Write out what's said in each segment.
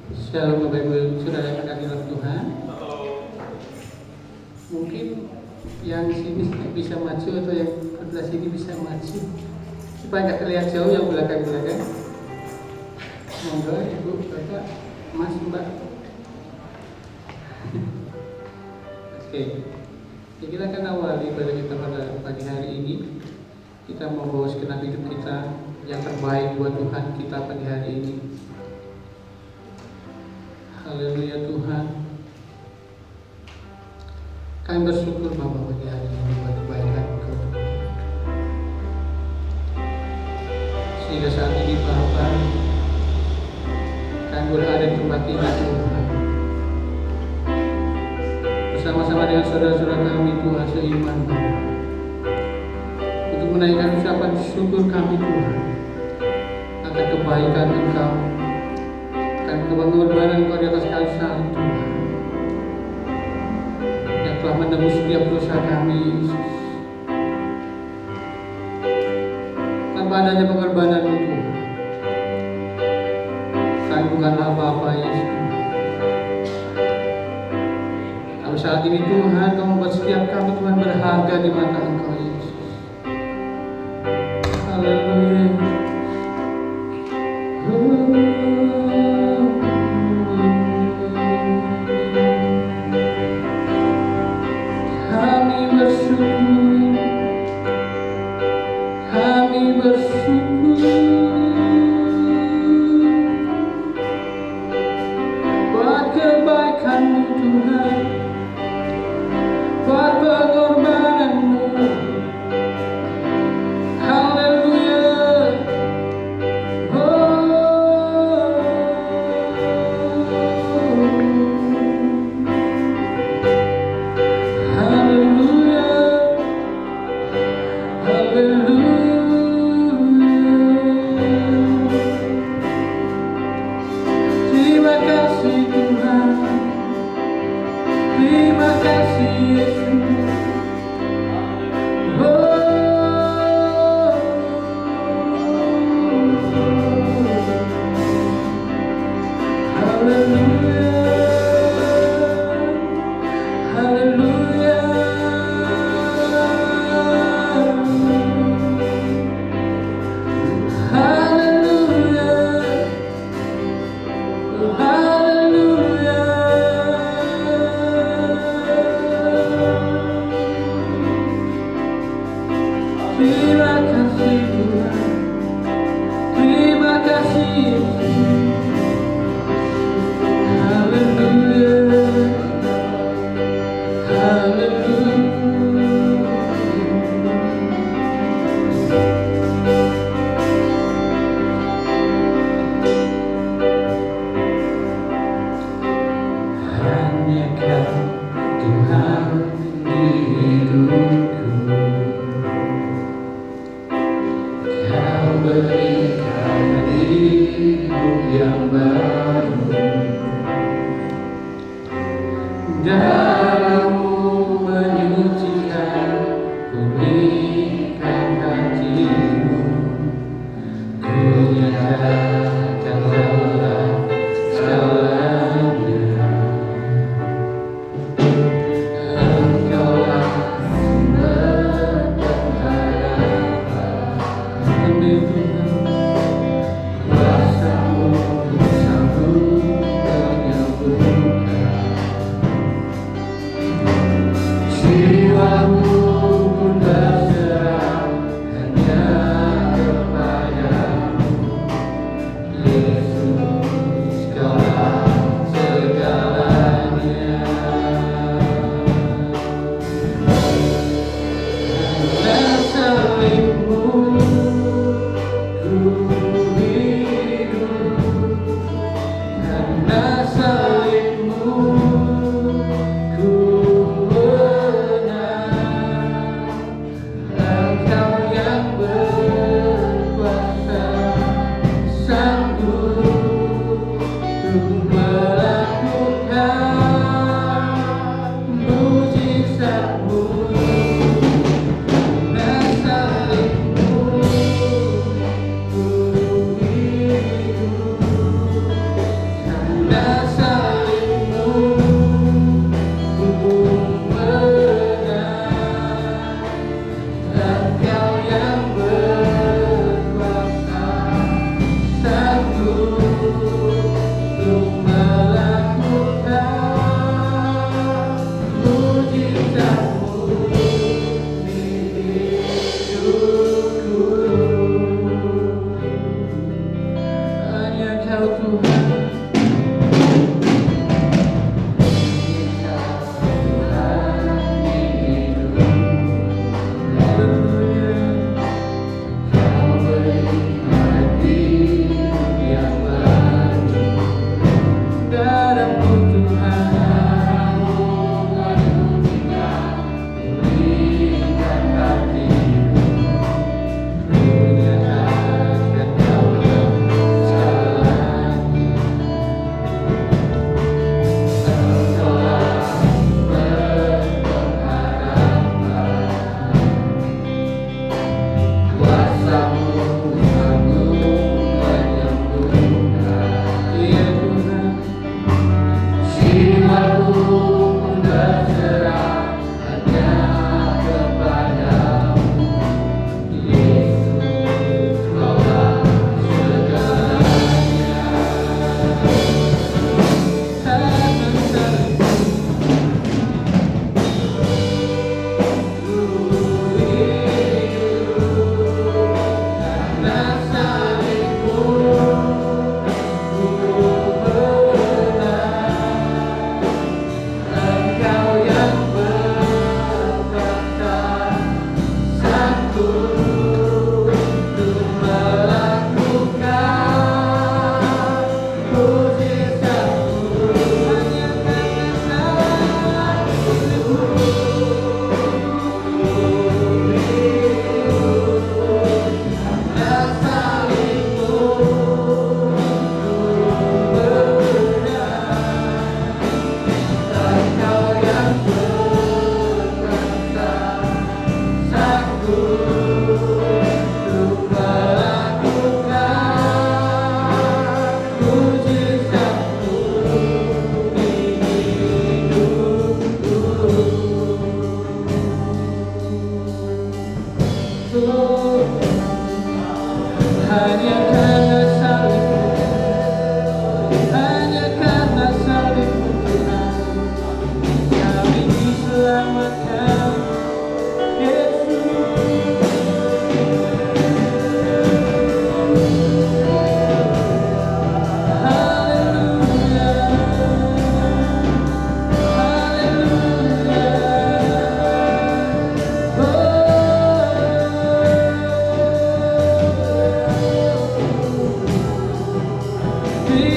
Shalom Bapak Ibu Saudara yang kekasih dalam Tuhan. Mungkin yang sini bisa maju atau yang sebelah sini bisa maju supaya nggak terlihat jauh yang belakang-belakang. Monggo Ibu, Bapak, Mas, Mbak. Oke, ya, kita akan awali pada kita pada pagi hari ini. Kita mau bawa segenap hidup kita yang terbaik buat Tuhan kita pagi hari ini. Haleluya Tuhan. Kami bersyukur Bapak pagi hari ini buat kebaikan Engkau. Sehingga saat ini Bapak, kami berada di tempat ini Tuhan. Bersama-sama dengan saudara-saudara kami Tuhan seiman Bapak, untuk menaikkan ucapan syukur kami Tuhan akan kebaikan Engkau dan pengorbanan Engkau di atas kayu salib Tuhan, yang telah menebus setiap dosa kami Yesus. Tanpa adanya pengorbanan-Mu Tuhan, kami bukanlah apa-apa Yesus. Tapi saat ini Tuhan, Kau membuat setiap kami Tuhan berharga di mata Engkau Yesus. Haleluya.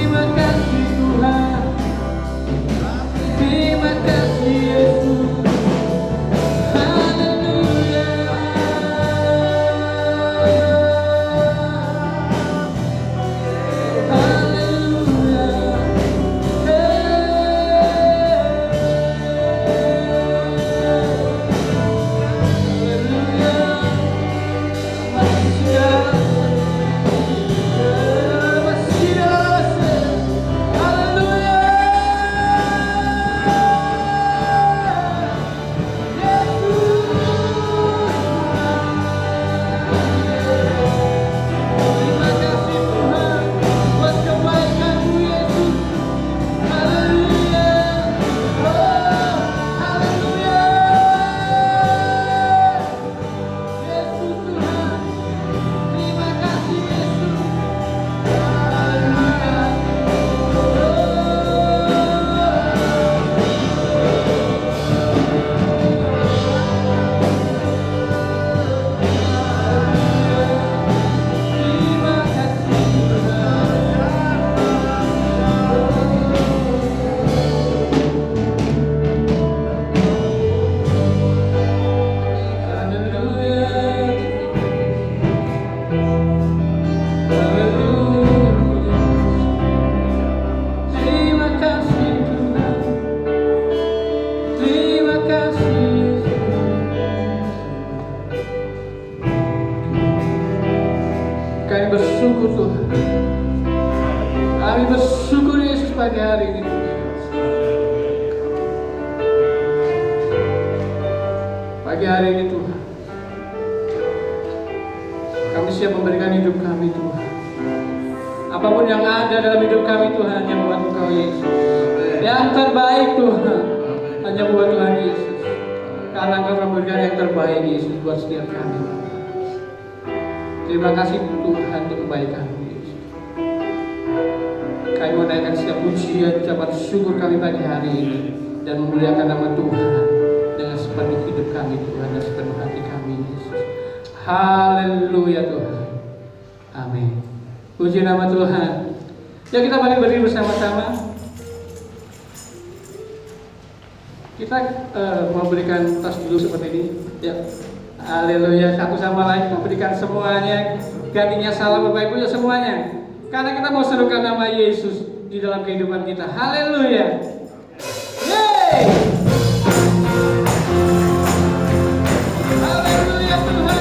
Terima kasih Tuhan. Terima kasih Yesus. Haleluya. Haleluya. Kami bersyukur Tuhan. Kami bersyukur Yesus pagi hari ini. Pagi hari ini Tuhan, kami siap memberikan hidup kami Tuhan. Apapun yang ada dalam hidup kami Tuhan, hanya buat Engkau Yesus. Yang terbaik Tuhan, hanya buat Tuhan Yesus. Karena Engkau memberikan yang terbaik Yesus buat setiap kami. Terima kasih Tuhan untuk kebaikan-Mu Yesus. Kami menaikkan setiap pujian, ucapan syukur kami pagi hari ini dan memuliakan nama Tuhan dengan sepenuh hidup kami Tuhan dan sepenuh hati kami Yesus. Haleluya Tuhan. Amin. Puji nama Tuhan. Ya, kita balik berdiri bersama-sama. Kita mau berikan tas dulu seperti ini. Ya. Haleluya, satu sama lain memberikan semuanya. Gantinya salam Bapak Ibu ya semuanya. Karena kita mau serukan nama Yesus di dalam kehidupan kita. Haleluya. Yeay. Haleluya Tuhan.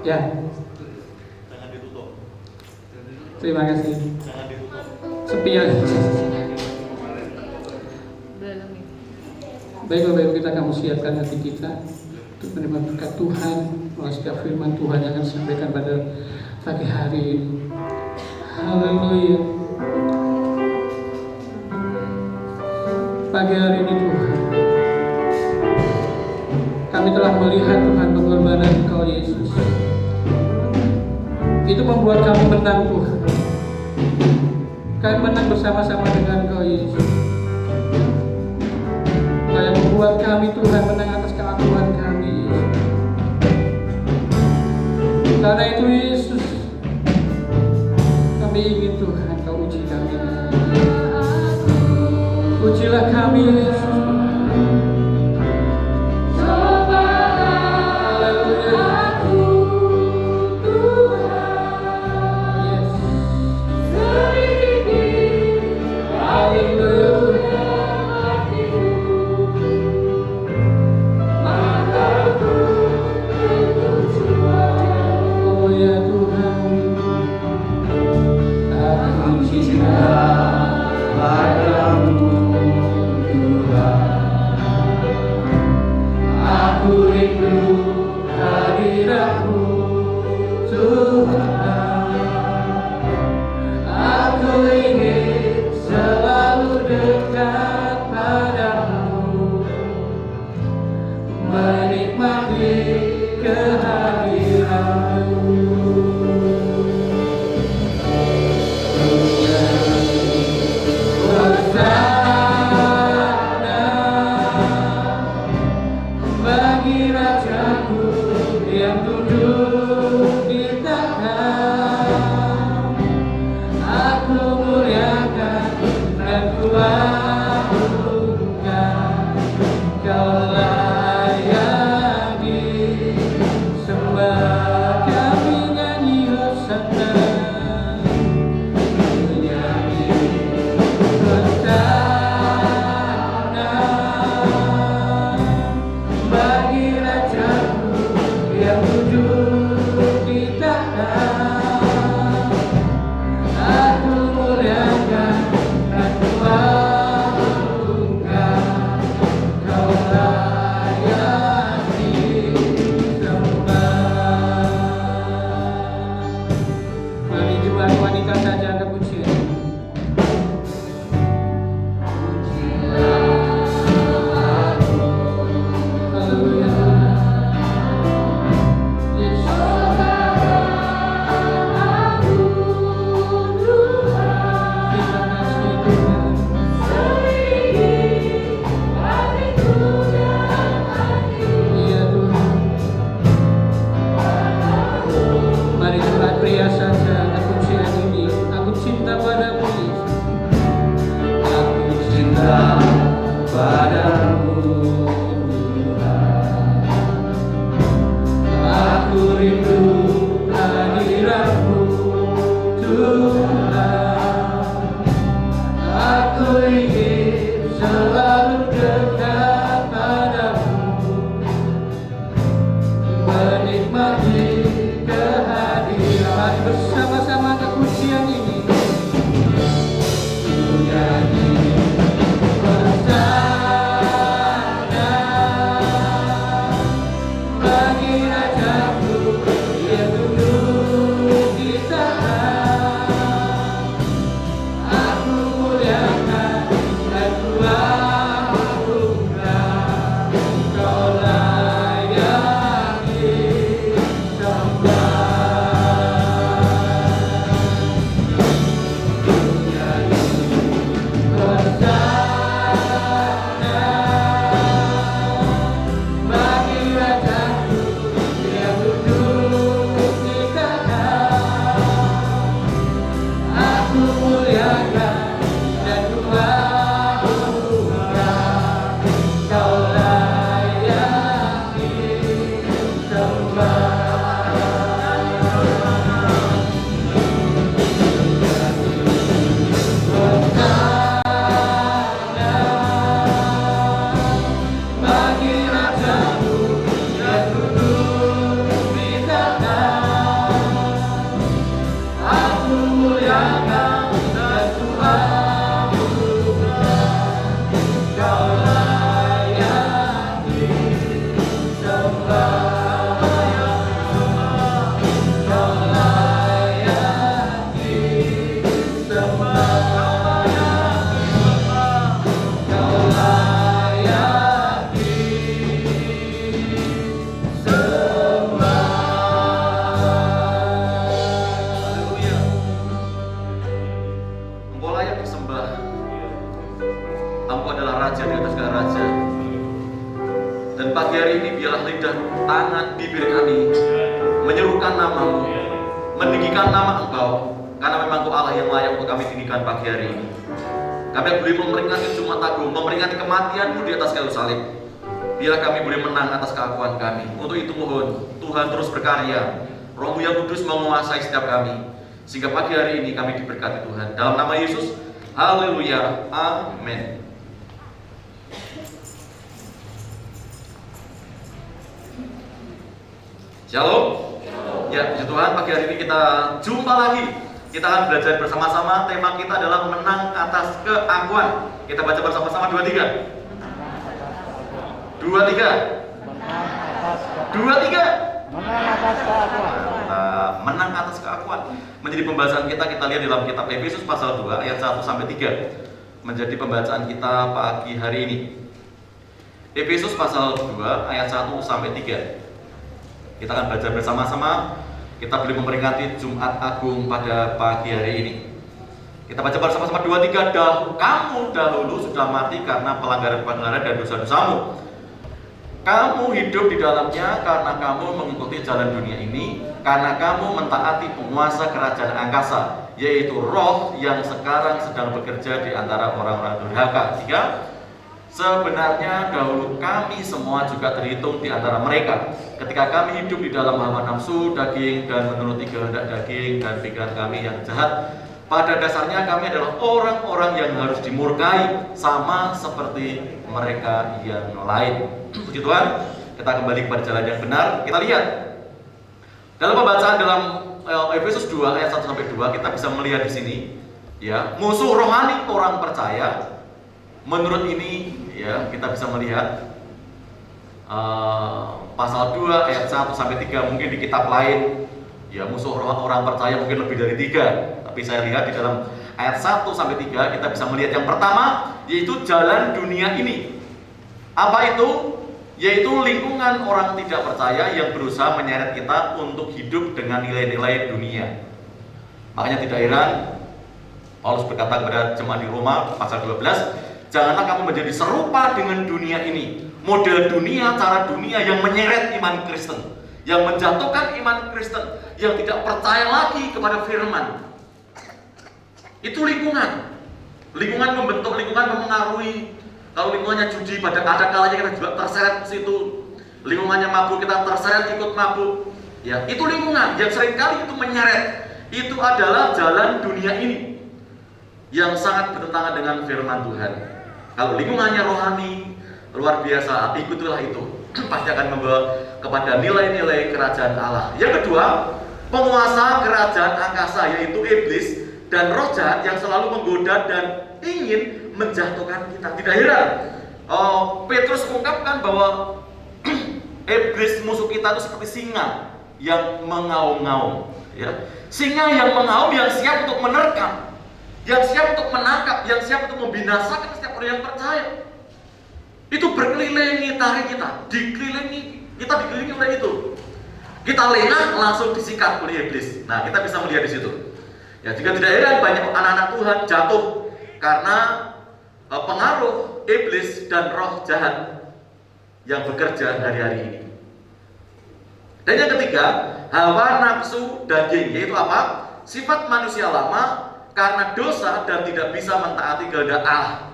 Ya, Jangan ditutup. terima kasih. Jangan ditutup. Sepi ya. Baik Bapak Ibu, kita akan siapkan hati kita untuk menerima berkat Tuhan melalui setiap firman Tuhan yang akan disampaikan pada pagi hari ini. Haleluya. Pagi hari ini Tuhan, kami telah melihat Tuhan pengorbanan Engkau Yesus. Itu membuat kami menang Tuhan. Kami menang bersama-sama dengan Engkau Yesus. Engkau yang membuat kami Tuhan menang atas keakuan kami Yesus. Karena itu Yesus, kami ingin Tuhan Kau uji kami. Ujilah kami Yesus. kami, menyerukan namamu, meninggikan nama Engkau, karena memang Engkau Allah yang layak untuk kami tinggikan pagi hari ini. Kami boleh memperingati Jumat Agung, memperingati kematian-Mu di atas kayu salib. Biarlah kami boleh menang atas keakuan kami. Untuk itu mohon Tuhan terus berkarya, Roh-Mu yang kudus menguasai setiap kami, sehingga pagi hari ini kami diberkati Tuhan. Dalam nama Yesus, haleluya, amin. Shalom. Ya, puji Tuhan, pagi hari ini kita jumpa lagi. Kita akan belajar bersama-sama. Tema kita adalah menang atas keakuan. Kita baca bersama-sama 2-3. 2-3. 2-3. Menang atas keakuan. Menjadi pembahasan kita lihat dalam kitab Efesus pasal 2 ayat 1 sampai 3. Menjadi pembacaan kita pagi hari ini. Efesus pasal 2 ayat 1 sampai 3. Kita akan baca bersama-sama. Kita boleh memperingati Jumat Agung pada pagi hari ini. Kita baca bersama-sama 2-3. Kamu dahulu sudah mati karena pelanggaran-pelanggaran dan dosa-dosamu. Kamu hidup di dalamnya karena kamu mengikuti jalan dunia ini, karena kamu mentaati penguasa kerajaan angkasa, yaitu roh yang sekarang sedang bekerja di antara orang-orang durhaka. 3. Sebenarnya dahulu kami semua juga terhitung di antara mereka, ketika kami hidup di dalam hawa nafsu daging dan menuruti kehendak daging dan pikiran kami yang jahat. Pada dasarnya kami adalah orang-orang yang harus dimurkai, sama seperti mereka yang lain. Puji Tuhan, kita kembali kepada jalan yang benar. Kita lihat dalam pembacaan dalam Efesus 2 ayat 1 sampai 2, kita bisa melihat di sini, ya, musuh rohani orang percaya. Menurut ini, ya, kita bisa melihat pasal 2 ayat 1 sampai 3. Mungkin di kitab lain, ya, musuh orang percaya mungkin lebih dari 3. Tapi saya lihat di dalam ayat 1 sampai 3 kita bisa melihat yang pertama, yaitu jalan dunia ini. Apa itu? Yaitu lingkungan orang tidak percaya yang berusaha menyeret kita untuk hidup dengan nilai-nilai dunia. Makanya tidak heran Paulus berkata kepada jemaat di Roma pasal 12, janganlah kamu menjadi serupa dengan dunia ini, model dunia, cara dunia yang menyeret iman Kristen, yang menjatuhkan iman Kristen, yang tidak percaya lagi kepada firman. Itu lingkungan membentuk, lingkungan mempengaruhi. Kalau lingkungannya judi, pada ada kalanya kita juga terseret ke situ. Lingkungannya mabuk, kita terseret ikut mabuk. Ya, itu lingkungan yang seringkali itu menyeret. Itu adalah jalan dunia ini yang sangat bertentangan dengan firman Tuhan. Kalau lingkungannya rohani, luar biasa, ikutilah itu. Pasti akan membawa kepada nilai-nilai kerajaan Allah. Yang kedua, penguasa kerajaan angkasa, yaitu iblis dan roh jahat yang selalu menggoda dan ingin menjatuhkan kita. Tidak heran Petrus mengungkapkan bahwa iblis musuh kita itu seperti singa yang mengaum-ngaum, ya. Singa yang mengaum, yang siap untuk menerkam, yang siap untuk menangkap, yang siap untuk membinasakan setiap orang yang percaya. Itu berkelilingi tarik kita, dikelilingi oleh itu. Kita lengah, langsung disikat oleh iblis. Nah, kita bisa melihat di situ. Ya, jika tidak heran banyak anak-anak Tuhan jatuh karena pengaruh iblis dan roh jahat yang bekerja hari-hari ini. Dan yang ketiga, hawa nafsu daging, yaitu apa? Sifat manusia lama karena dosa dan tidak bisa mentaati kehendak Allah.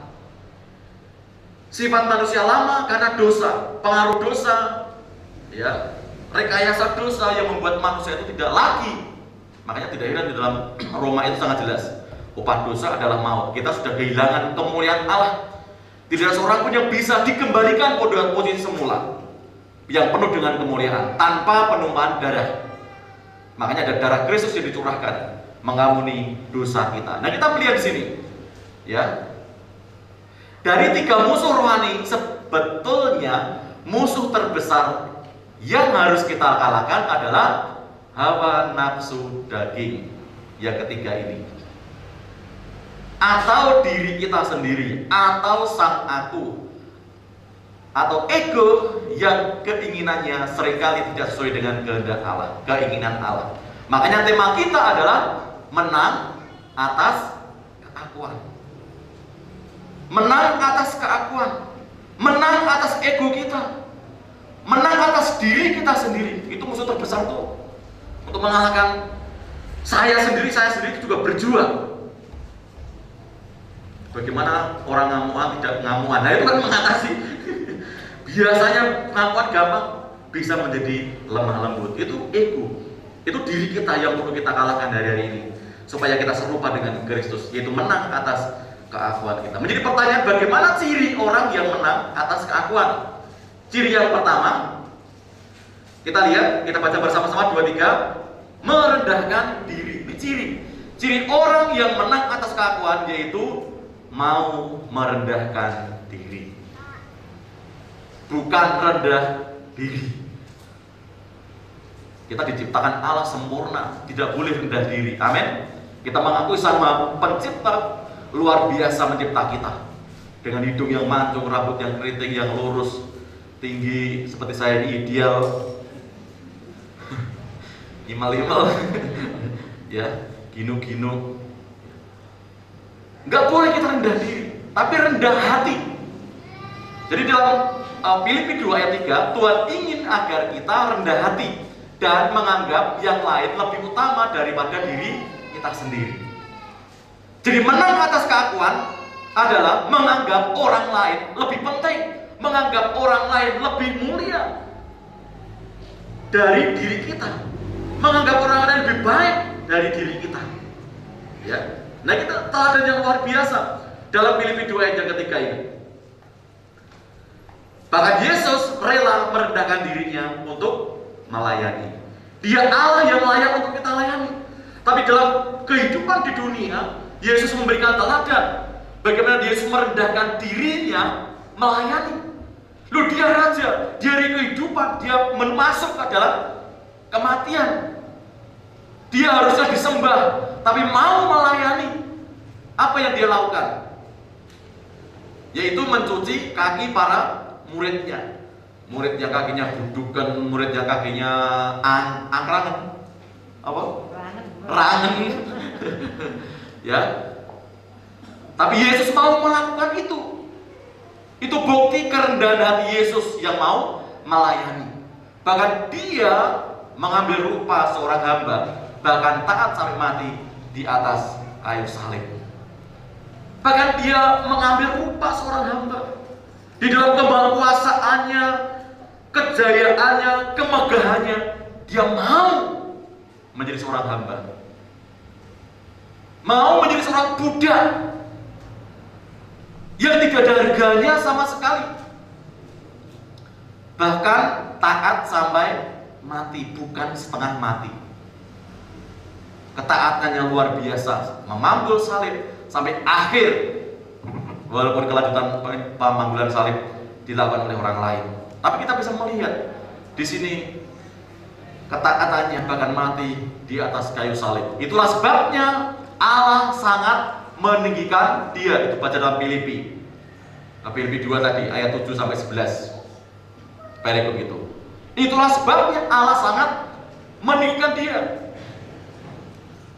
Sifat manusia lama karena dosa, pengaruh dosa, ya, rekayasa dosa yang membuat manusia itu tidak lagi. Makanya tidak heran di dalam Roma itu sangat jelas, upah dosa adalah maut. Kita sudah kehilangan kemuliaan Allah. Tidak ada seorang pun yang bisa dikembalikan pada posisi semula yang penuh dengan kemuliaan tanpa penumpahan darah. Makanya ada darah Kristus yang dicurahkan mengampuni dosa kita. Nah, kita melihat di sini, ya, dari 3 musuh rohani, sebetulnya musuh terbesar yang harus kita kalahkan adalah hawa nafsu daging yang ketiga ini, atau diri kita sendiri, atau sang aku, atau ego yang keinginannya seringkali tidak sesuai dengan kehendak Allah, keinginan Allah. Makanya tema kita adalah menang atas keakuan. Menang atas keakuan, menang atas ego kita, menang atas diri kita sendiri. Itu musuh terbesar tuh. Untuk mengalahkan saya sendiri juga berjuang. Bagaimana orang ngamuan tidak ngamuan? Nah itu kan mengatasi. Biasanya ngamuan gampang bisa menjadi lemah lembut. Itu ego. Itu diri kita yang perlu kita kalahkan dari hari ini, supaya kita serupa dengan Kristus, yaitu menang atas keakuan kita. Menjadi pertanyaan, bagaimana ciri orang yang menang atas keakuan? Ciri yang pertama, kita lihat, kita baca bersama-sama 2-3, merendahkan diri. Ini ciri orang yang menang atas keakuan, yaitu mau merendahkan diri, bukan rendah diri. Kita diciptakan Allah sempurna, tidak boleh rendah diri. Amin. Kita mengakui sama pencipta luar biasa mencipta kita, dengan hidung yang mancung, rambut yang keriting, yang lurus, tinggi seperti saya ini ideal, imal-imal, ya, ginu-ginu. Nggak boleh kita rendah diri, tapi rendah hati. Jadi dalam Filipi 2 ayat 3, Tuhan ingin agar kita rendah hati dan menganggap yang lain lebih utama daripada diri kita sendiri. Jadi menang atas keakuan adalah menganggap orang lain lebih penting, menganggap orang lain lebih mulia dari diri kita, menganggap orang lain lebih baik dari diri kita. Ya. Nah, kita teladan yang luar biasa dalam Filipi 2 ayat yang ketiga ini. Bahkan Yesus rela merendahkan dirinya untuk melayani. Dia Allah yang layak untuk kita layani. Tapi dalam kehidupan di dunia, Yesus memberikan teladan bagaimana Yesus merendahkan dirinya melayani. Loh, dia raja, dia dari kehidupan, dia masuk ke dalam kematian. Dia harusnya disembah, tapi mau melayani. Apa yang dia lakukan? Yaitu mencuci kaki para muridnya. Muridnya kakinya budukan, muridnya kakinya angkrangan. Apa? Rangen. Ya. Tapi Yesus mau melakukan itu. Itu bukti kerendahan hati Yesus yang mau melayani. Bahkan dia mengambil rupa seorang hamba, bahkan taat sampai mati di atas kayu salib. Bahkan dia mengambil rupa seorang hamba. Di dalam kemahakuasaannya, kejayaannya, kemegahannya, dia mau menjadi seorang hamba, mau menjadi seorang budak yang tidak ada harganya sama sekali, bahkan taat sampai mati, bukan setengah mati. Ketaatannya luar biasa, memanggul salib sampai akhir, walaupun kelanjutan pemanggulan salib dilakukan oleh orang lain. Tapi kita bisa melihat di sini ketaatannya bahkan mati di atas kayu salib. Itulah sebabnya Allah sangat meninggikan dia. Itu baca dalam Filipi 2 tadi ayat 7 sampai 11. Perikop itu. Itulah sebabnya Allah sangat meninggikan dia.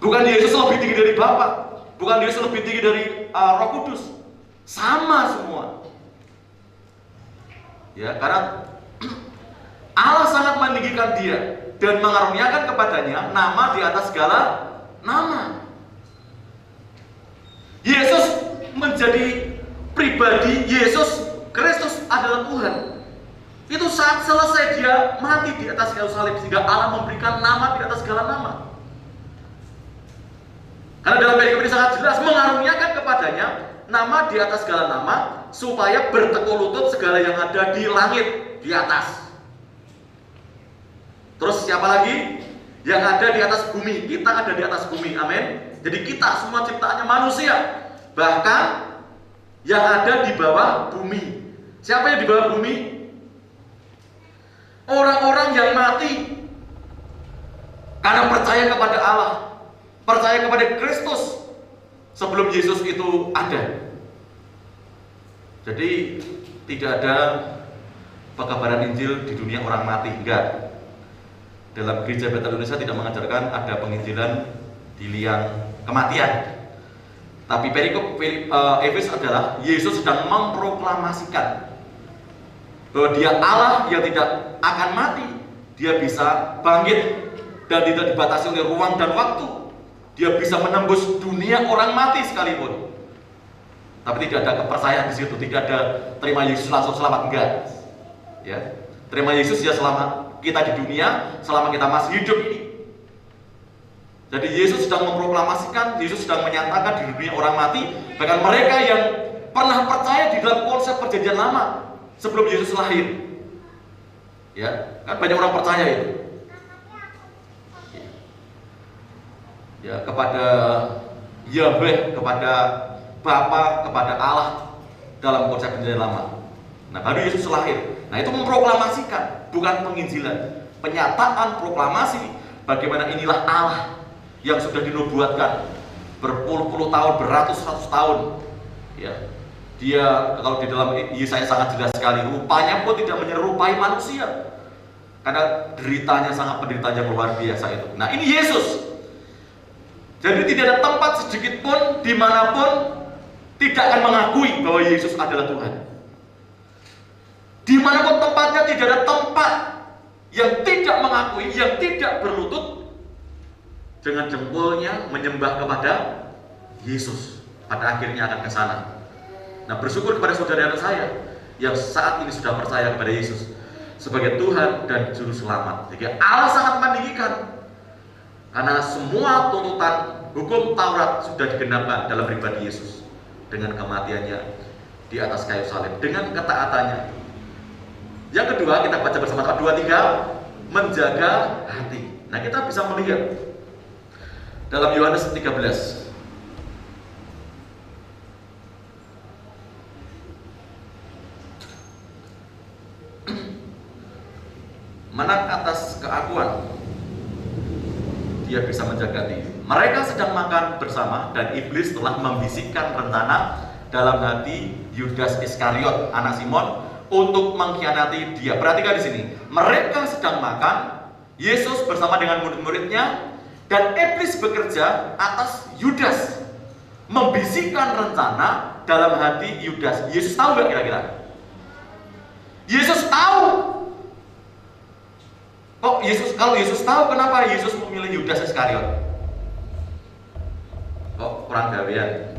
Bukan Yesus lebih tinggi dari Bapa, bukan Yesus lebih tinggi dari Roh Kudus. Sama semua. Ya, karena Allah sangat meninggikan dia dan mengaruniakan kepadanya nama di atas segala nama. Yesus menjadi pribadi, Yesus Kristus adalah Tuhan. Itu saat selesai dia mati di atas kayu salib, sehingga Allah memberikan nama di atas segala nama. Karena dalam perikop ini sangat jelas, mengaruniakan kepadanya nama di atas segala nama, supaya bertekuk lutut segala yang ada di langit, di atas. Terus siapa lagi? Yang ada di atas bumi. Kita ada di atas bumi, amin. Jadi kita semua ciptaannya manusia. Bahkan yang ada di bawah bumi. Siapa yang di bawah bumi? Orang-orang yang mati karena percaya kepada Allah, percaya kepada Kristus sebelum Yesus itu ada. Jadi tidak ada pekabaran Injil di dunia orang mati, enggak. Dalam gereja Betel Indonesia tidak mengajarkan ada penginjilan di liang kematian. Tapi perikop Efesus adalah Yesus sedang memproklamasikan bahwa dia Allah yang tidak akan mati, dia bisa bangkit dan tidak dibatasi oleh ruang dan waktu. Dia bisa menembus dunia orang mati sekalipun. Tapi tidak ada kepercayaan di situ, tidak ada terima Yesus langsung selamat, enggak. Ya, terima Yesus ya selama kita di dunia, selama kita masih hidup ini. Jadi Yesus sedang memproklamasikan, Yesus sedang menyatakan di dunia orang mati, bahkan mereka yang pernah percaya di dalam konsep perjanjian lama sebelum Yesus lahir. Ya, kan banyak orang percaya itu. Ya, kepada Yahweh, kepada Bapa, kepada Allah dalam konsep perjanjian lama. Nah, baru Yesus lahir. Nah, itu memproklamasikan, bukan penginjilan. Penyataan proklamasi bagaimana inilah Allah yang sudah dinubuatkan berpuluh-puluh tahun, beratus-ratus tahun. Ya. Dia kalau di dalam Yesaya sangat jelas sekali, rupanya pun tidak menyerupai manusia. Karena deritanya sangat penderitanya luar biasa itu. Nah, ini Yesus. Jadi tidak ada tempat sedikit pun dimanapun tidak akan mengakui bahwa Yesus adalah Tuhan. Dimanapun tempatnya tidak ada tempat yang tidak mengakui, yang tidak berlutut dengan jempolnya menyembah kepada Yesus. Pada akhirnya akan ke sana. Nah, bersyukur kepada saudara saya yang saat ini sudah percaya kepada Yesus sebagai Tuhan dan Juru Selamat. Jadi Allah sangat meninggikan. Karena semua tuntutan hukum Taurat sudah digenapkan dalam pribadi Yesus dengan kematiannya di atas kayu salib, dengan ketaatannya. Yang kedua, kita baca bersama-sama 2-3, menjaga hati. Nah, kita bisa melihat dalam Yohanes 13. Menang atas keakuan, dia bisa menjaga diri. Mereka sedang makan bersama dan iblis telah membisikkan rencana dalam hati Yudas Iskariot, anak Simon, untuk mengkhianati dia. Perhatikan di sini. Mereka sedang makan, Yesus bersama dengan murid-muridnya, dan iblis bekerja atas Yudas, membisikkan rencana dalam hati Yudas. Yesus tahu nggak kira-kira? Yesus tahu. Kalau Yesus tahu, kenapa Yesus memilih Yudas Iskariot? Kurang gawean.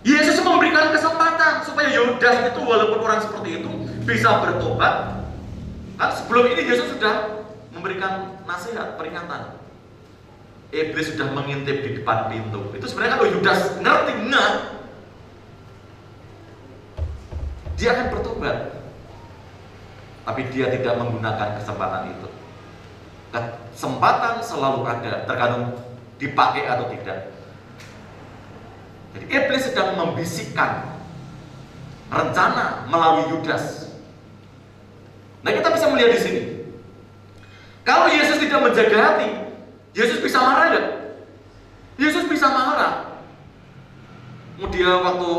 Yesus memberikan kesempatan supaya Yudas itu, walaupun orang seperti itu, bisa bertobat. Kan sebelum ini Yesus sudah memberikan nasihat, peringatan. Iblis sudah mengintip di depan pintu. Itu sebenarnya kalau Yudas ngerti, dia akan bertobat. Tapi dia tidak menggunakan kesempatan itu. Kesempatan selalu ada, tergantung dipakai atau tidak. Jadi iblis sedang membisikkan rencana melalui Yudas. Nah, kita bisa melihat di sini. Kalau Yesus tidak menjaga hati, Yesus bisa marah nggak? Yesus bisa marah. Kemudian waktu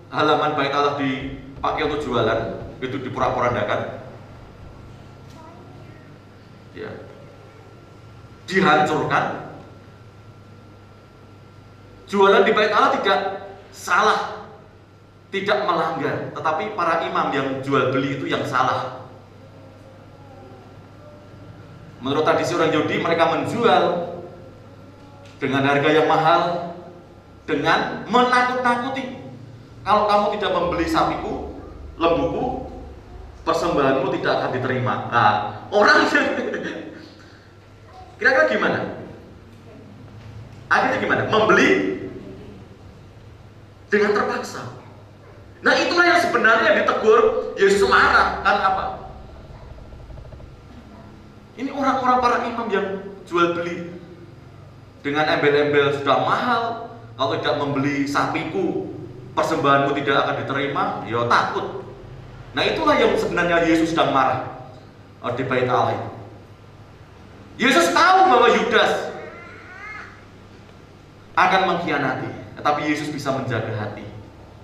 halaman bait Allah dipakai untuk jualan, itu dipura-porandakan, ya, dihancurkan. Jualan di bait Allah tidak salah, tidak melanggar, tetapi para imam yang jual beli itu yang salah. Menurut tradisi orang Yahudi, mereka menjual dengan harga yang mahal, dengan menakut-nakuti. Kalau kamu tidak membeli sapiku, lembuku, persembahanmu tidak akan diterima. Nah, orang kira-kira gimana? Akhirnya gimana? Membeli dengan terpaksa. Nah, itulah yang sebenarnya ditegur Yesus marah. Kan apa? Ini orang-orang para imam yang jual beli dengan embel-embel sudah mahal. Kalau tidak membeli sapiku, persembahanmu tidak akan diterima. Ya takut. Nah, itulah yang sebenarnya Yesus sedang marah di bait Allah. Yesus tahu bahwa Yudas akan mengkhianati, tetapi Yesus bisa menjaga hati.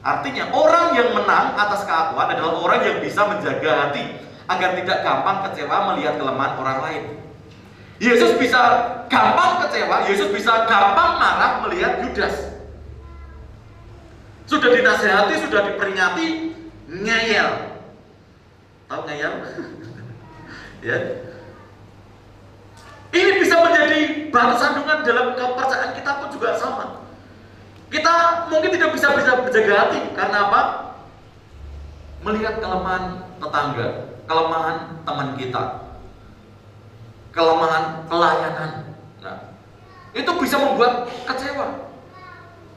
Artinya orang yang menang atas keakuan adalah orang yang bisa menjaga hati agar tidak gampang kecewa melihat kelemahan orang lain. Yesus bisa gampang kecewa, Yesus bisa gampang marah melihat Yudas. Sudah dinasehati, sudah diperingati, ngeyel. Tahu ngeyel? Ya. Ini bisa menjadi batu sandungan dalam kepercayaan kita pun juga sama. Kita mungkin tidak bisa menjaga hati karena apa? Melihat kelemahan tetangga, kelemahan teman kita, kelemahan pelayanan. Nah, itu bisa membuat kecewa.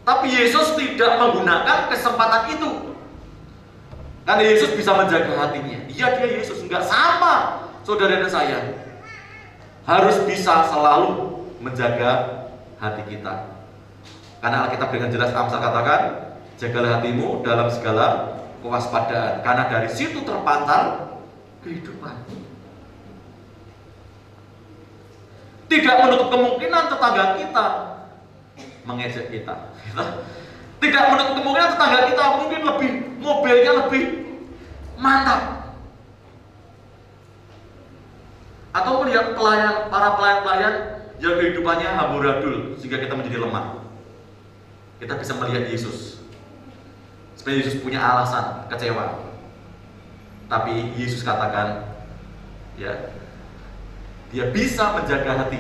Tapi Yesus tidak menggunakan kesempatan itu. Karena Yesus bisa menjaga hatinya. Iya, dia Yesus, enggak sama saudara dan saya. Harus bisa selalu menjaga hati kita. Karena Alkitab dengan jelas Amsal katakan, jagalah hatimu dalam segala kewaspadaan, karena dari situ terpancar kehidupan. Tidak menutup kemungkinan tetangga kita mengejek kita. Tidak menutup kemungkinan tetangga kita mungkin lebih mobilnya lebih mantap. Atau melihat para pelayan-pelayan yang kehidupannya amburadul sehingga kita menjadi lemah. Kita bisa melihat Yesus. Sebenarnya Yesus punya alasan kecewa. Tapi Yesus katakan, ya, dia bisa menjaga hati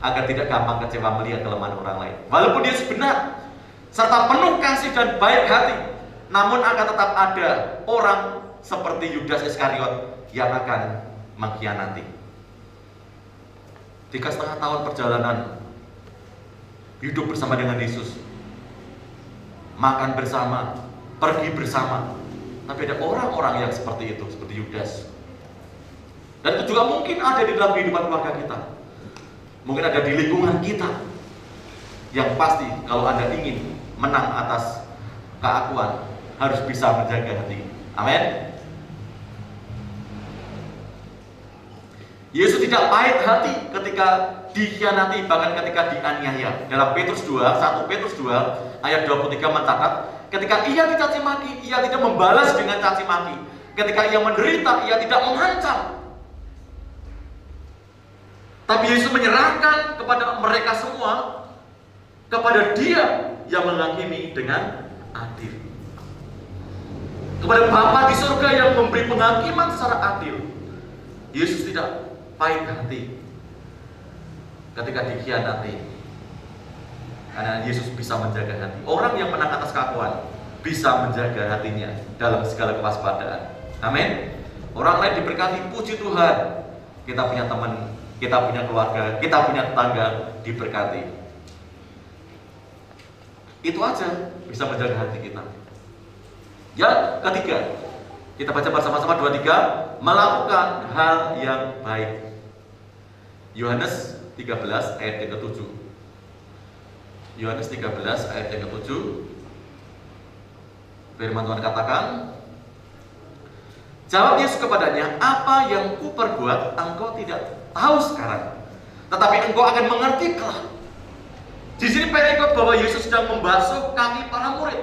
agar tidak gampang kecewa melihat kelemahan orang lain. Walaupun Yesus benar serta penuh kasih dan baik hati, namun akan tetap ada orang seperti Yudas Iskariot yang akan mengkhianati. 3,5 tahun perjalanan hidup bersama dengan Yesus, makan bersama, pergi bersama, tapi ada orang-orang yang seperti itu, seperti Yudas. Dan itu juga mungkin ada di dalam kehidupan keluarga kita, mungkin ada di lingkungan kita. Yang pasti kalau Anda ingin menang atas keakuan, harus bisa menjaga hati. Amin. Yesus tidak pahit hati ketika dikhianati, bahkan ketika dianiaya. Dalam Petrus 2, 1 Petrus 2 ayat 23 mencatat, ketika ia dicaci maki, ia tidak membalas dengan caci maki. Ketika ia menderita, ia tidak mengancam. Tapi Yesus menyerahkan kepada mereka semua, kepada Dia yang menghakimi dengan adil. Kepada Bapa di surga yang memberi penghakiman secara adil. Yesus tidak pahit hati ketika dikhianati, karena Yesus bisa menjaga hati. Orang yang menang atas keakuan bisa menjaga hatinya dalam segala kewaspadaan. Amin. Orang lain diberkati, puji Tuhan. Kita punya teman, kita punya keluarga, kita punya tetangga diberkati. Itu aja bisa menjaga hati kita. Yang ketiga, kita baca bersama-sama 2-3, melakukan hal yang baik. Yohanes 13 ayat yang ke-7. Yohanes 13 ayat yang ke-7. Firman Tuhan katakan, jawab Yesus kepadanya, apa yang kuperbuat engkau tidak tahu sekarang, tetapi engkau akan mengerti kelak. Di sini perikop bahwa Yesus sedang membasuh kaki para murid.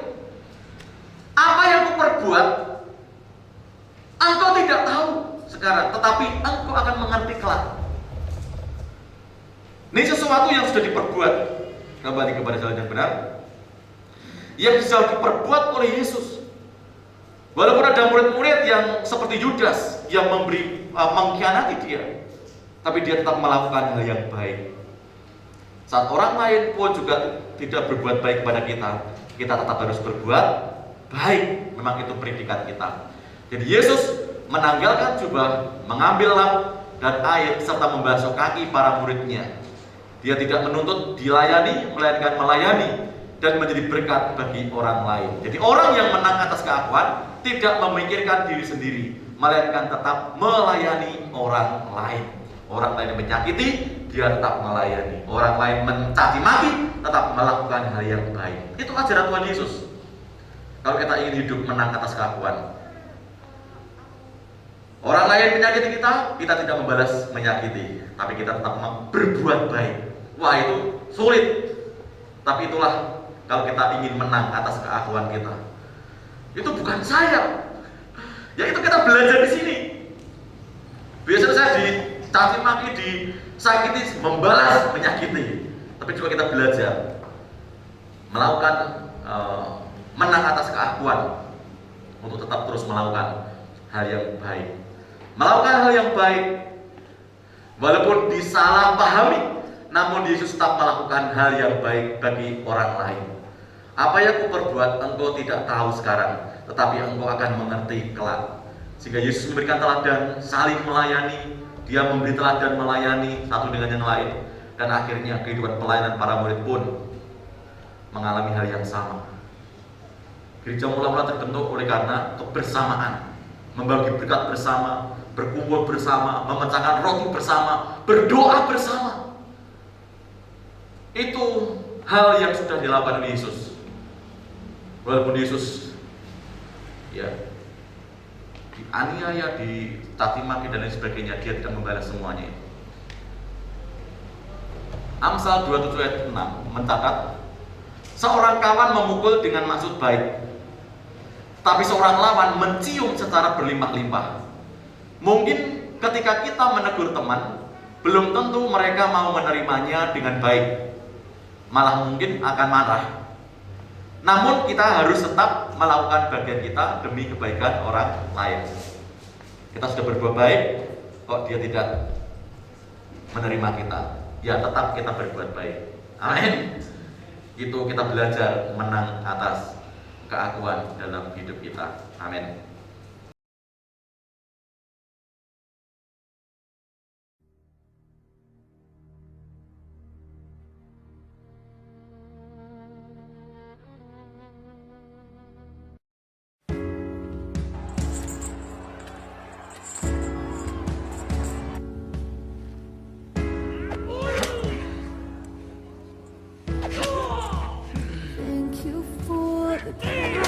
Apa yang kuperbuat engkau tidak tahu sekarang, tetapi engkau akan mengerti kelak. Ini sesuatu yang sudah diperbuat. Kembali kepada jalan yang benar, yang bisa diperbuat oleh Yesus. Walaupun ada murid-murid yang seperti Yudas yang mengkhianati dia, tapi dia tetap melakukan hal yang baik. Saat orang lain pun juga tidak berbuat baik kepada kita, kita tetap harus berbuat baik. Memang itu predikat kita. Jadi Yesus menanggalkan jubah, mengambil lap dan air serta membasuh kaki para muridnya. Dia tidak menuntut dilayani, melainkan melayani dan menjadi berkat bagi orang lain. Jadi orang yang menang atas keakuan tidak memikirkan diri sendiri, melainkan tetap melayani orang lain. Orang lain yang menyakiti, dia tetap melayani. Orang lain mencaci maki, tetap melakukan hal yang baik. Itu ajaran Tuhan Yesus. Kalau kita ingin hidup menang atas keakuan, orang lain menyakiti kita, kita tidak membalas menyakiti, tapi kita tetap berbuat baik. Wah, itu sulit. Tapi itulah kalau kita ingin menang atas keakuan kita. Itu bukan saya. Ya itu kita belajar di sini. Biasanya saya dicaci maki, disakiti, membalas menyakiti. Tapi juga kita belajar melakukan menang atas keakuan untuk tetap terus melakukan hal yang baik. Melakukan hal yang baik walaupun disalahpahami, namun Yesus tetap melakukan hal yang baik bagi orang lain. Apa yang aku perbuat engkau tidak tahu sekarang, tetapi engkau akan mengerti kelak. Sehingga Yesus memberikan teladan saling melayani. Dia memberi teladan melayani satu dengan yang lain. Dan akhirnya kehidupan pelayanan para murid pun mengalami hal yang sama. Gereja mula-mula terbentuk oleh karena kebersamaan, membagi berkat bersama, berkumpul bersama, memecahkan roti bersama, berdoa bersama. Itu hal yang sudah dilakukan oleh Yesus. Walaupun Yesus dianiaya, dicaci maki dan lain sebagainya, dia tidak membalas semuanya. Amsal 27 ayat 6 mencatat, seorang kawan memukul dengan maksud baik, tapi seorang lawan mencium secara berlimpah-limpah. Mungkin ketika kita menegur teman, belum tentu mereka mau menerimanya dengan baik, malah mungkin akan marah. Namun kita harus tetap melakukan bagian kita demi kebaikan orang lain. Kita sudah berbuat baik, kok dia tidak menerima kita, ya tetap kita berbuat baik. Amin. Itu kita belajar menang atas keakuan dalam hidup kita. Amin. Thank you for the cross.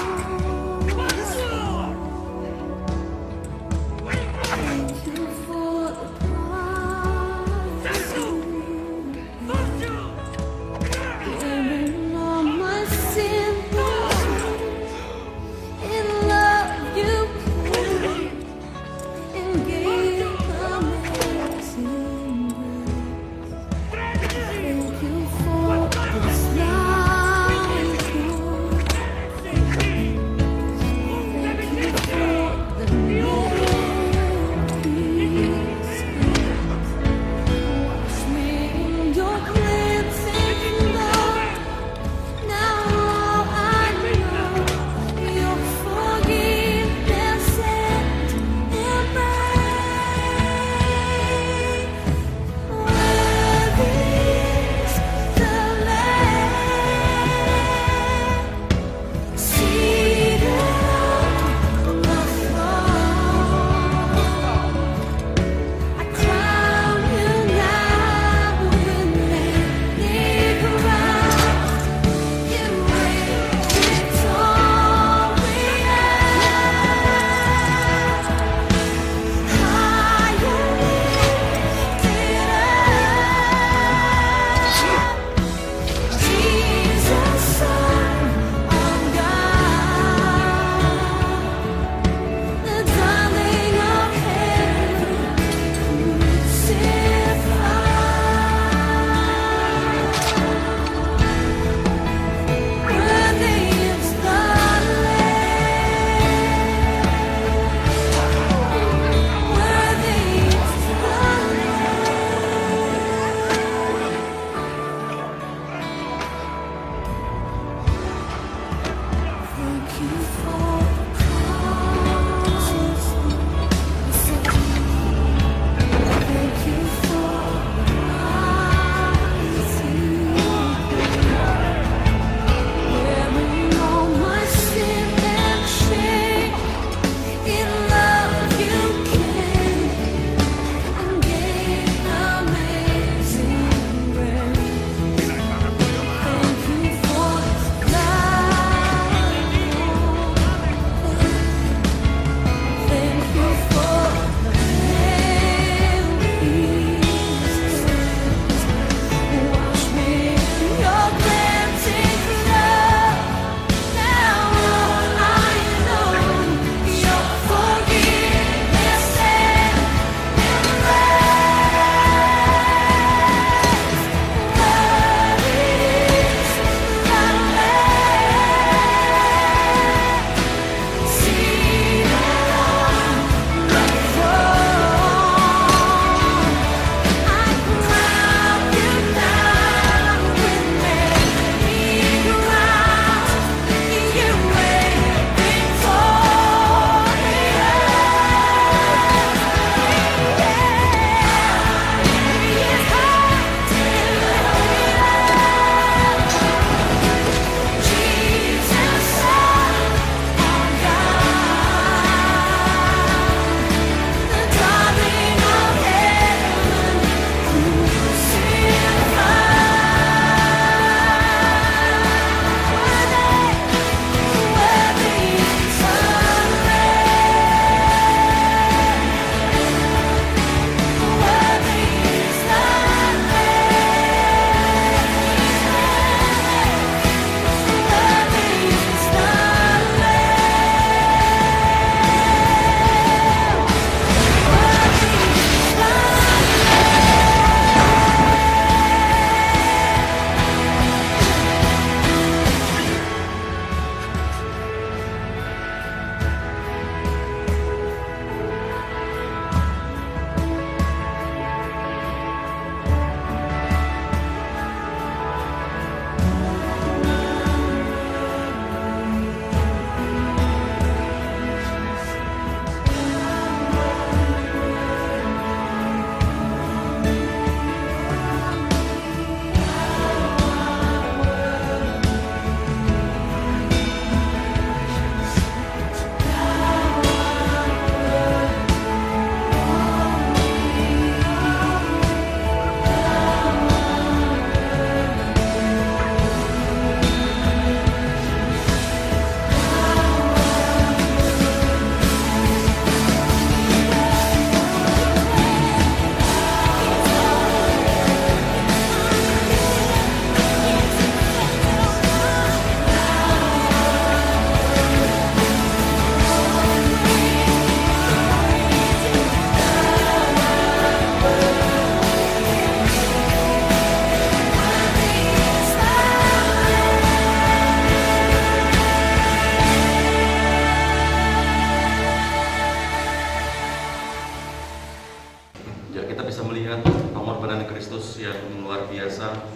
bisa melihat pengorbanan Kristus yang luar biasa.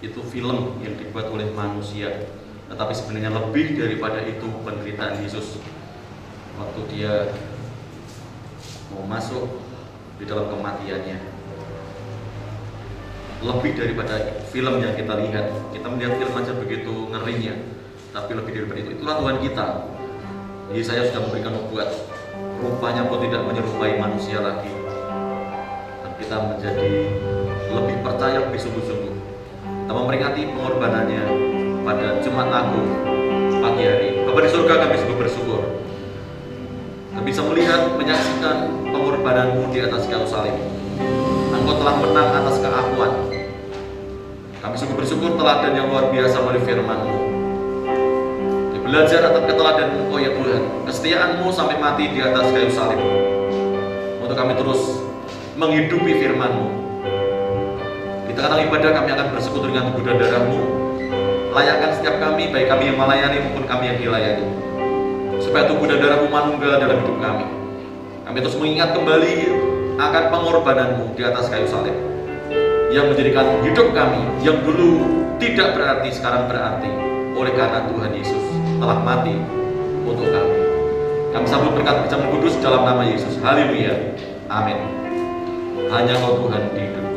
Itu film yang dibuat oleh manusia, tetapi sebenarnya lebih daripada itu penderitaan Yesus waktu dia mau masuk di dalam kematiannya. Lebih daripada film yang kita lihat. Kita melihat film aja begitu ngerinya, tapi lebih daripada itu. Itulah Tuhan kita. Yesaya sudah memberikan nubuat, rupanya pun tidak menyerupai manusia lagi, dan kita menjadi lebih percaya, lebih sungguh-sungguh. Kita memperingati pengorbanannya pada Jumat Agung pagi hari. Bapa di surga, kami sungguh bersyukur kami bisa melihat, menyaksikan pengorbananmu di atas kayu salib. Engkau telah menang atas keakuan. Kami sungguh bersyukur teladan yang luar biasa melalui firman-Mu. Belajar atas keteladan Engkau ya Tuhan, kesetiaan-Mu sampai mati di atas kayu salib, untuk kami terus menghidupi firman-Mu. Di tengah ibadah kami akan bersekutu dengan tubuh dan darah-Mu. Layakkan setiap kami, baik kami yang melayani maupun kami yang dilayani, supaya tubuh dan darah-Mu manunggal dalam hidup kami. Kami terus mengingat kembali akan pengorbanan-Mu di atas kayu salib, yang menjadikan hidup kami yang dulu tidak berarti sekarang berarti, oleh karena Tuhan Yesus telah mati untuk kami. Kami sambut berkat berjamaah kudus dalam nama Yesus. Haleluya. Amin. Hanya Engkau Tuhan di hidupku.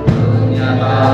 Ternyata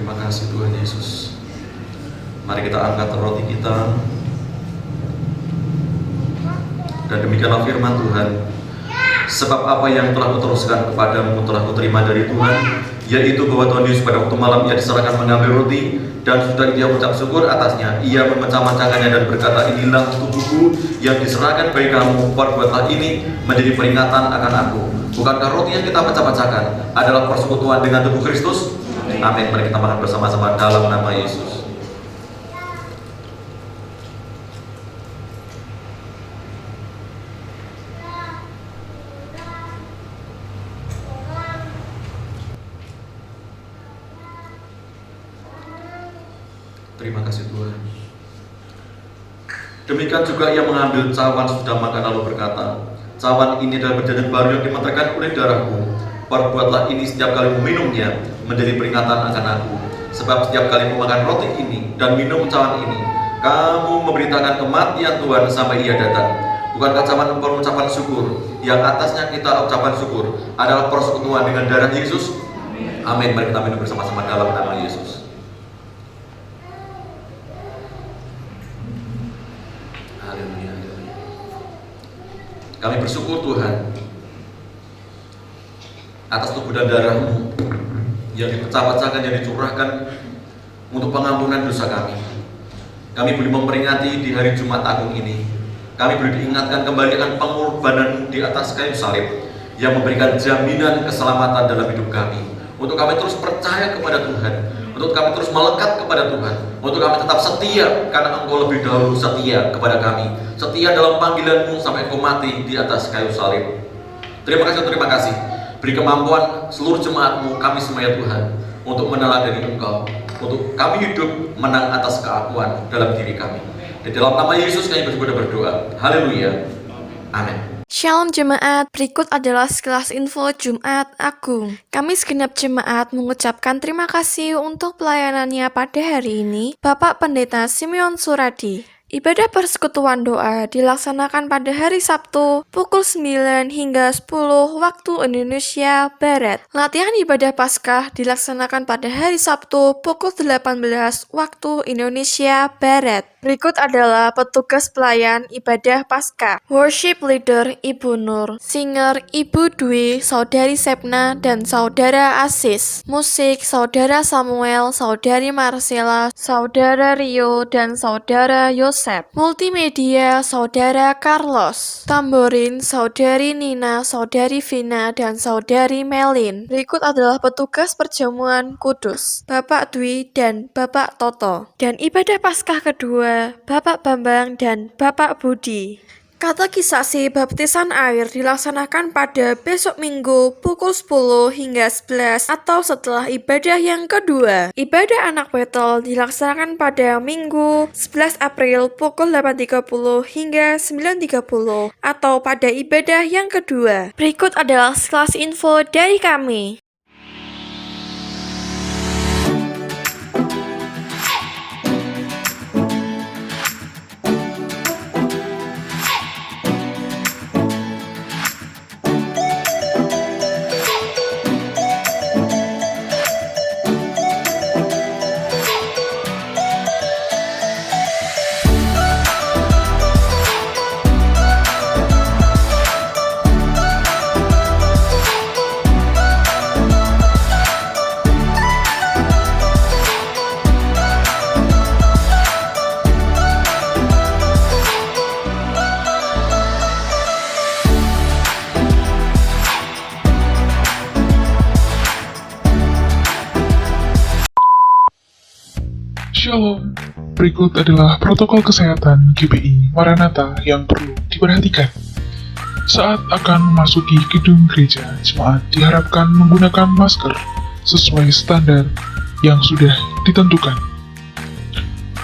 Terima kasih Tuhan Yesus. Mari kita angkat roti kita. Dan demikianlah firman Tuhan. Sebab apa yang telah kuteruskan kepadamu telah kuterima dari Tuhan, yaitu bahwa Tuhan Yesus pada waktu malam ia diserahkan mengambil roti, dan sudah dia mengucap syukur atasnya, ia memecah-mecahkannya dan berkata, inilah tubuhku yang diserahkan bagi kamu, perbuatlah ini menjadi peringatan akan aku. Bukankah roti yang kita pecah-pecahkan adalah persekutuan dengan tubuh Kristus? Amin. Mari kita makan bersama-sama dalam nama Yesus. Terima kasih Tuhan. Demikian juga ia mengambil cawan sudah makan lalu berkata, cawan ini adalah perjanjian baru yang dimeterkan oleh darahku. Perbuatlah ini setiap kali meminumnya menjadi peringatan akan aku. Sebab setiap kali memakan roti ini dan minum cawan ini, kamu memberitakan kematian Tuhan sampai ia datang. Bukankah cawan pengucapan syukur yang atasnya kita ucapan syukur adalah persekutuan dengan darah Yesus? Amin. Mari kita minum bersama-sama dalam nama Yesus. Kami bersyukur Tuhan atas tubuh dan darah-Mu yang dipecah-pecahkan, yang dicurahkan untuk pengampunan dosa kami. Kami boleh memperingati di hari Jumat Agung ini. Kami boleh diingatkan kembali akan pengorbanan di atas kayu salib yang memberikan jaminan keselamatan dalam hidup kami. Untuk kami terus percaya kepada Tuhan, untuk kami terus melekat kepada Tuhan, untuk kami tetap setia karena Engkau lebih dahulu setia kepada kami, setia dalam panggilan-Mu sampai Engkau mati di atas kayu salib. Terima kasih. Beri kemampuan seluruh jemaat-Mu, kami semua ya Tuhan, untuk meneladani Engkau, untuk kami hidup menang atas keakuan dalam diri kami. Di dalam nama Yesus kami berdoa. Haleluya. Amin. Shalom jemaat, berikut adalah sekilas info Jumat Agung. Kami segenap jemaat mengucapkan terima kasih untuk pelayanannya pada hari ini, Bapak Pendeta Simeon Suradi. Ibadah persekutuan doa dilaksanakan pada hari Sabtu pukul 9 hingga 10 waktu Indonesia Barat. Latihan ibadah Paskah dilaksanakan pada hari Sabtu pukul 18 waktu Indonesia Barat. Berikut adalah petugas pelayan ibadah Paskah. Worship leader Ibu Nur, singer Ibu Dwi, Saudari Sepna, dan Saudara Asis. Musik Saudara Samuel, Saudari Marcella, Saudara Rio, dan Saudara Yosep. Multimedia Saudara Carlos. Tamborin Saudari Nina, Saudari Vina, dan Saudari Melin. Berikut adalah petugas perjamuan kudus, Bapak Dwi dan Bapak Toto. Dan ibadah Paskah kedua, Bapak Bambang dan Bapak Budi. Katekisasi baptisan air dilaksanakan pada besok Minggu pukul 10 hingga 11 atau setelah ibadah yang kedua. Ibadah anak betel dilaksanakan pada Minggu 11 April pukul 8.30 hingga 9.30 atau pada ibadah yang kedua. Berikut adalah sekelas info dari kami. Shalom, berikut adalah protokol kesehatan GPI Maranatha yang perlu diperhatikan. Saat akan memasuki gedung gereja, jemaat diharapkan menggunakan masker sesuai standar yang sudah ditentukan.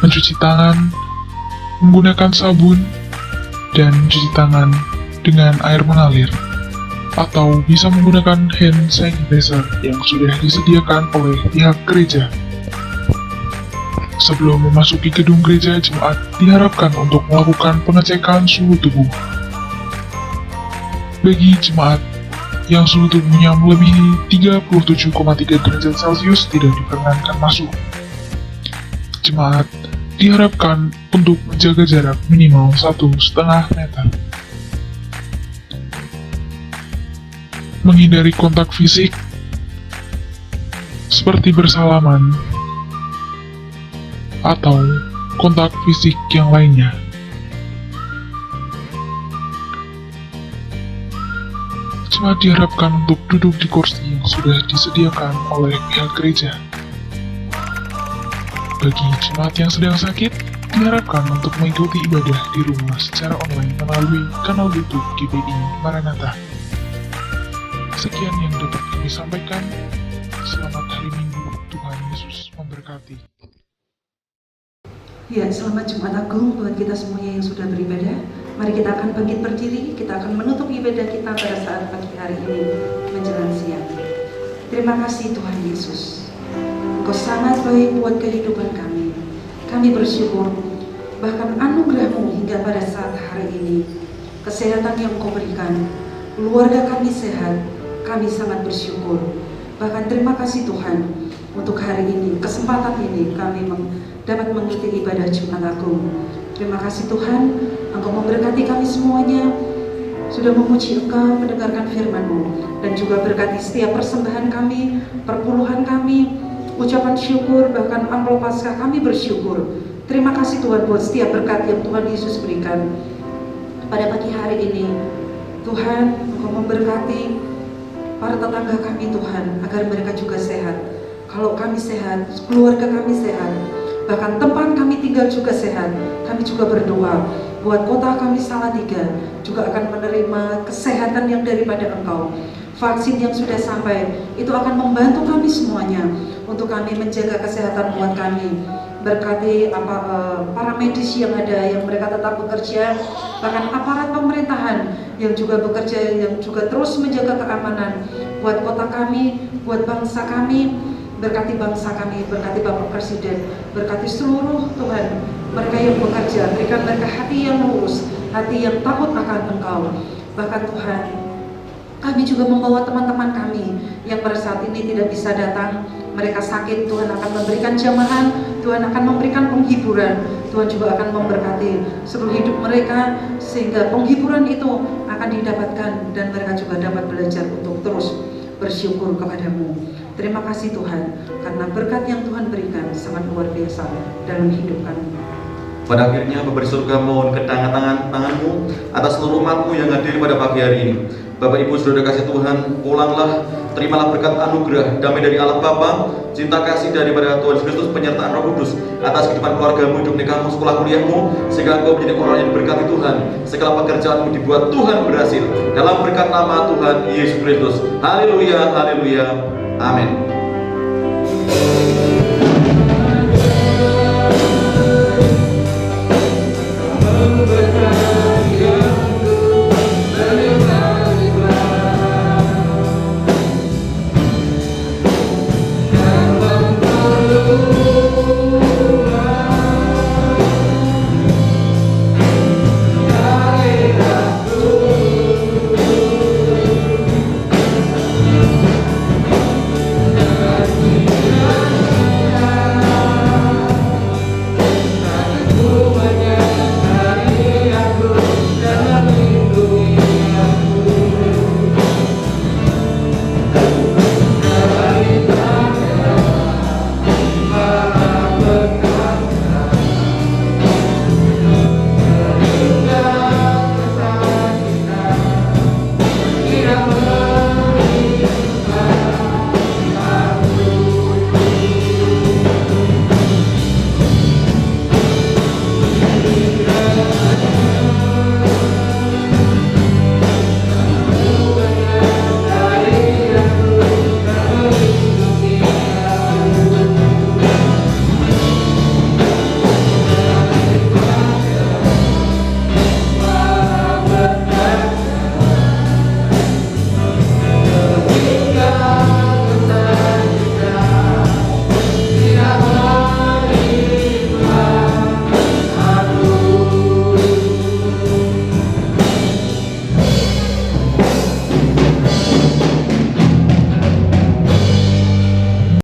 Mencuci tangan, menggunakan sabun, dan mencuci tangan dengan air mengalir, atau bisa menggunakan hand sanitizer yang sudah disediakan oleh pihak gereja. Sebelum memasuki gedung gereja, jemaat diharapkan untuk melakukan pengecekan suhu tubuh. Bagi jemaat yang suhu tubuhnya melebihi 37,3 derajat Celcius tidak diperkenankan masuk. Jemaat diharapkan untuk menjaga jarak minimal 1,5 meter. Menghindari kontak fisik seperti bersalaman atau kontak fisik yang lainnya. Jemaat diharapkan untuk duduk di kursi yang sudah disediakan oleh pihak gereja. Bagi jemaat yang sedang sakit, diharapkan untuk mengikuti ibadah di rumah secara online melalui kanal YouTube GBI Maranatha. Sekian yang dapat kami sampaikan. Selamat hari Minggu, Tuhan Yesus memberkati. Ya, selamat Jumat Agung buat kita semuanya yang sudah beribadah. Mari kita akan bangkit berdiri, kita akan menutup ibadah kita pada saat pagi hari ini menjelang siang. Terima kasih Tuhan Yesus. Engkau sangat baik buat kehidupan kami. Kami bersyukur bahkan anugerah-Mu hingga pada saat hari ini. Kesehatan yang Engkau berikan, keluarga kami sehat, kami sangat bersyukur. Bahkan terima kasih Tuhan untuk hari ini, kesempatan ini kami dapat mengikuti ibadah Jumat Agung. Terima kasih Tuhan, Engkau memberkati kami semuanya, sudah memuji Engkau, mendengarkan firman-Mu, dan juga berkati setiap persembahan kami, perpuluhan kami, ucapan syukur, bahkan amplop Paskah kami bersyukur. Terima kasih Tuhan buat setiap berkat yang Tuhan Yesus berikan. Pada pagi hari ini, Tuhan, Engkau memberkati para tetangga kami Tuhan, agar mereka juga sehat. Kalau kami sehat, keluarga kami sehat, bahkan tempat kami tinggal juga sehat. Kami juga berdoa buat kota kami Salatiga juga akan menerima kesehatan yang daripada Engkau. Vaksin yang sudah sampai itu akan membantu kami semuanya untuk kami menjaga kesehatan buat kami. Berkati para medis yang ada, yang mereka tetap bekerja, bahkan aparat pemerintahan yang juga bekerja, yang juga terus menjaga keamanan buat kota kami, buat bangsa kami. Berkati bangsa kami, berkati Bapak Presiden, berkati seluruh Tuhan mereka yang bekerja, berikan mereka hati yang lurus, hati yang takut akan Engkau. Bahkan Tuhan, kami juga membawa teman-teman kami yang pada saat ini tidak bisa datang, mereka sakit. Tuhan akan memberikan jamahan, Tuhan akan memberikan penghiburan, Tuhan juga akan memberkati seluruh hidup mereka, sehingga penghiburan itu akan didapatkan dan mereka juga dapat belajar untuk terus bersyukur kepadamu. Terima kasih Tuhan, karena berkat yang Tuhan berikan sangat luar biasa dalam hidup kami. Pada akhirnya Bapak di surga mohon tanganmu atas seluruh umatmu yang hadir pada pagi hari ini. Bapak Ibu Saudara kasih Tuhan, pulanglah, terimalah berkat anugerah, damai dari Allah Bapa, cinta kasih daripada Tuhan Yesus Kristus, penyertaan Roh Kudus atas kehidupan keluargamu, hidup nikahmu, sekolah kuliahmu, sehingga engkau menjadi orang yang diberkati Tuhan. Segala pekerjaanmu dibuat Tuhan berhasil dalam berkat nama Tuhan Yesus Kristus. Haleluya, haleluya, amin.